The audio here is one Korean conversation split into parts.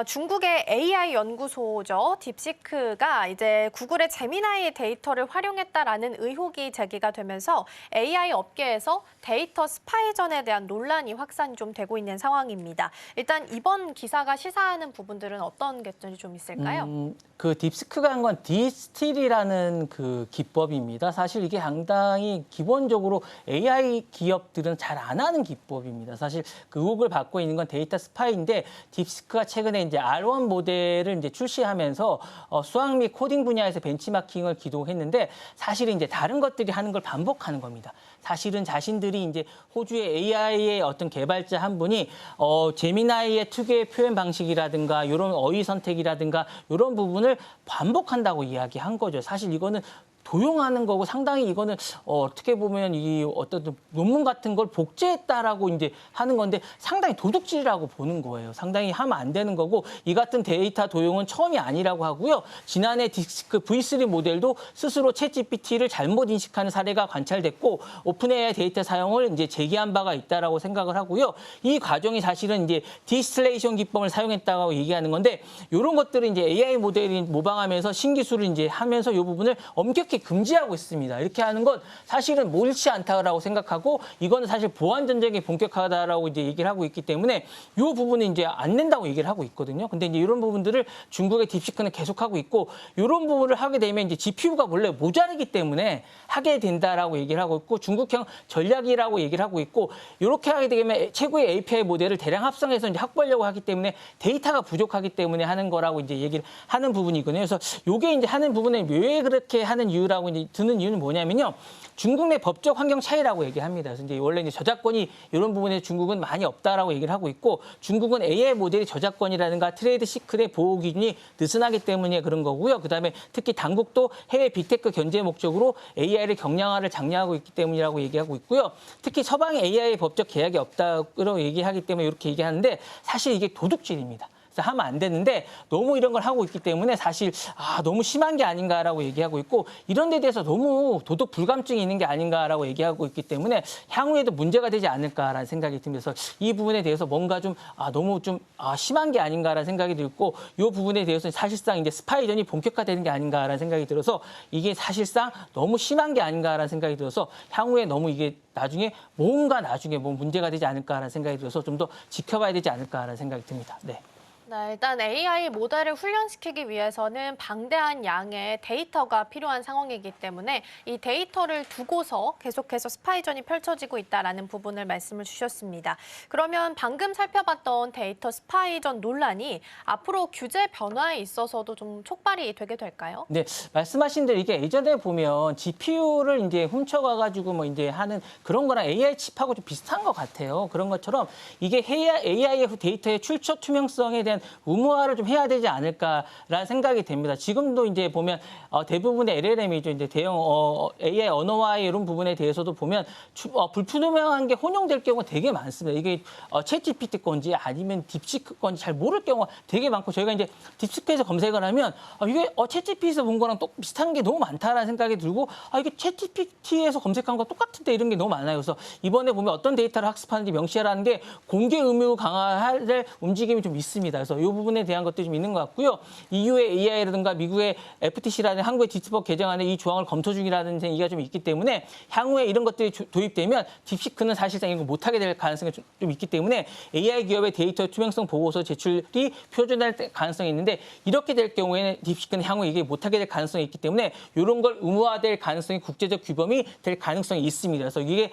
중국의 AI 연구소죠. 딥시크가 이제 구글의 제미나이 데이터를 활용했다라는 의혹이 제기가 되면서 AI 업계에서 데이터 스파이전에 대한 논란이 확산이 좀 되고 있는 상황입니다. 일단 이번 기사가 시사하는 부분들은 어떤 것들이 좀 있을까요? 그 딥시크가 한 건 디스틸이라는 그 기법입니다. 사실 이게 상당히 기본적으로 AI 기업들은 잘 안 하는 기법입니다. 사실 그 의혹을 받고 있는 건 데이터 스파이인데 딥시크가 최근에 이제 R1 모델을 이제 출시하면서 수학 및 코딩 분야에서 벤치마킹을 기도했는데 사실은 이제 다른 것들이 하는 걸 반복하는 겁니다. 사실은 자신들이 이제 호주의 AI의 어떤 개발자 한 분이 제미나이의 특유의 표현 방식이라든가 이런 어휘 선택이라든가 이런 부분을 반복한다고 이야기한 거죠. 사실 이거는 도용하는 거고 상당히 이거는 어떻게 보면 이 어떤 논문 같은 걸 복제했다라고 이제 하는 건데 상당히 도둑질이라고 보는 거예요. 상당히 하면 안 되는 거고 이 같은 데이터 도용은 처음이 아니라고 하고요. 지난해 딥시크 V3 모델도 스스로 챗GPT를 잘못 인식하는 사례가 관찰됐고 오픈AI 데이터 사용을 이제 제기한 바가 있다라고 생각을 하고요. 이 과정이 사실은 이제 디스틸레이션 기법을 사용했다고 얘기하는 건데 이런 것들을 이제 AI 모델이 모방하면서 신기술을 이제 하면서 이 부분을 엄격히 금지하고 있습니다. 이렇게 하는 건 사실은 옳지 않다라고 생각하고 이거는 사실 보안 전쟁이 본격화다라고 이제 얘기를 하고 있기 때문에 이 부분은 이제 안 된다고 얘기를 하고 있거든요. 근데 이제 이런 부분들을 중국의 딥시크는 계속하고 있고 이런 부분을 하게 되면 이제 GPU가 원래 모자르기 때문에 하게 된다라고 얘기를 하고 있고 중국형 전략이라고 얘기를 하고 있고 이렇게 하게 되면 최고의 API 모델을 대량 합성해서 이제 확보하려고 하기 때문에 데이터가 부족하기 때문에 하는 거라고 이제 얘기를 하는 부분이거든요. 그래서 이게 이제 하는 부분에 왜 그렇게 하는 이유라고 이제 드는 이유는 뭐냐면요. 중국 내 법적 환경 차이라고 얘기합니다. 그래서 이제 원래 이제 저작권이 이런 부분에 중국은 많이 없다라고 얘기를 하고 있고 중국은 AI 모델이 저작권이라든가 트레이드 시크릿 보호 기준이 느슨하기 때문에 그런 거고요. 그다음에 특히 당국도 해외 빅테크 견제 목적으로 AI를 경량화를 장려하고 있기 때문이라고 얘기하고 있고요. 특히 서방의 AI 법적 계약이 없다고 얘기하기 때문에 이렇게 얘기하는데 사실 이게 도둑질입니다. 그래서 하면 안 되는데 너무 이런 걸 하고 있기 때문에 사실 너무 심한 게 아닌가라고 얘기하고 있고 이런 데 대해서 너무 도덕 불감증이 있는 게 아닌가라고 얘기하고 있기 때문에 향후에도 문제가 되지 않을까라는 생각이 듭니다. 그래서 이 부분에 대해서 뭔가 좀 너무 좀 심한 게 아닌가라는 생각이 들고 이 부분에 대해서 사실상 이제 스파이전이 본격화되는 게 아닌가라는 생각이 들어서 이게 사실상 너무 심한 게 아닌가라는 생각이 들어서 향후에 너무 이게 나중에 뭐 문제가 되지 않을까라는 생각이 들어서 좀 더 지켜봐야 되지 않을까라는 생각이 듭니다. 네. 네, 일단 AI 모델을 훈련시키기 위해서는 방대한 양의 데이터가 필요한 상황이기 때문에 이 데이터를 두고서 계속해서 스파이전이 펼쳐지고 있다는 부분을 말씀을 주셨습니다. 그러면 방금 살펴봤던 데이터 스파이전 논란이 앞으로 규제 변화에 있어서도 좀 촉발이 되게 될까요? 네, 말씀하신 대로 이게 예전에 보면 GPU를 이제 훔쳐가가지고 뭐 이제 하는 그런 거랑 AI 칩하고 좀 비슷한 것 같아요. 그런 것처럼 이게 AI의 데이터의 출처 투명성에 대한 의무화를 좀 해야 되지 않을까라는 생각이 됩니다. 지금도 이제 보면 대부분의 LLM이죠. 이제 대형 AI 언어화 이런 부분에 대해서도 보면 불투명한 게 혼용될 경우가 되게 많습니다. 이게 챗GPT 건지 아니면 딥시크 건지 잘 모를 경우가 되게 많고 저희가 이제 딥시크에서 검색을 하면 이게 챗GPT에서 본 거랑 또 비슷한 게 너무 많다라는 생각이 들고 이게 챗GPT에서 검색한 거 똑같은데 이런 게 너무 많아요. 그래서 이번에 보면 어떤 데이터를 학습하는지 명시하라는 게 공개 의무 강화할 움직임이 좀 있습니다. 그래서 이 부분에 대한 것도 좀 있는 것 같고요. EU의 AI라든가 미국의 FTC라는 한국의 디스법 개정안에 이 조항을 검토 중이라는 얘기가 좀 있기 때문에 향후에 이런 것들이 도입되면 딥시크는 사실상 이거 못하게 될 가능성이 좀 있기 때문에 AI 기업의 데이터 투명성 보고서 제출이 표준화될 가능성이 있는데 이렇게 될 경우에는 딥시크는 향후에 이게 못하게 될 가능성이 있기 때문에 이런 걸 의무화될 가능성이 국제적 규범이 될 가능성이 있습니다. 그래서 이게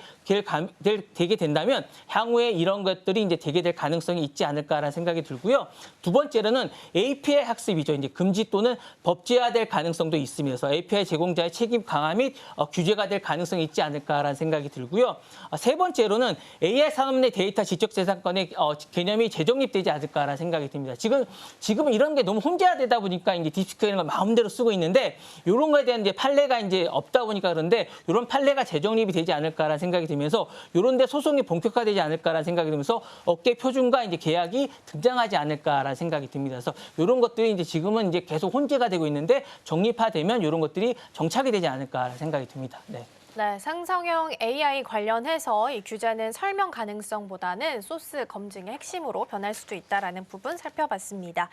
되게 된다면 향후에 이런 것들이 이제 되게 될 가능성이 있지 않을까라는 생각이 들고요. 두 번째로는 API 학습이죠. 이제 금지 또는 법제화될 가능성도 있습니다. 그래서 API 제공자의 책임 강화 및 규제가 될 가능성이 있지 않을까라는 생각이 들고요. 세 번째로는 AI 산업 내 데이터 지적재산권의 개념이 재정립되지 않을까라는 생각이 듭니다. 지금은 이런 게 너무 혼재되다 보니까 이제 딥시크 이런 걸 마음대로 쓰고 있는데 이런 거에 대한 이제 판례가 이제 없다 보니까 그런데 이런 판례가 재정립이 되지 않을까라는 생각이 들면서 이런 데 소송이 본격화되지 않을까라는 생각이 들면서 업계 표준과 이제 계약이 등장하지 않을까라는 생각이 듭니다. 그래서 이런 것들이 이제 지금은 이제 계속 혼재가 되고 있는데 정립화되면 이런 것들이 정착이 되지 않을까라는 생각이 듭니다. 네. 네, 상성형 AI 관련해서 이 규제는 설명 가능성보다는 소스 검증의 핵심으로 변할 수도 있다라는 부분 살펴봤습니다.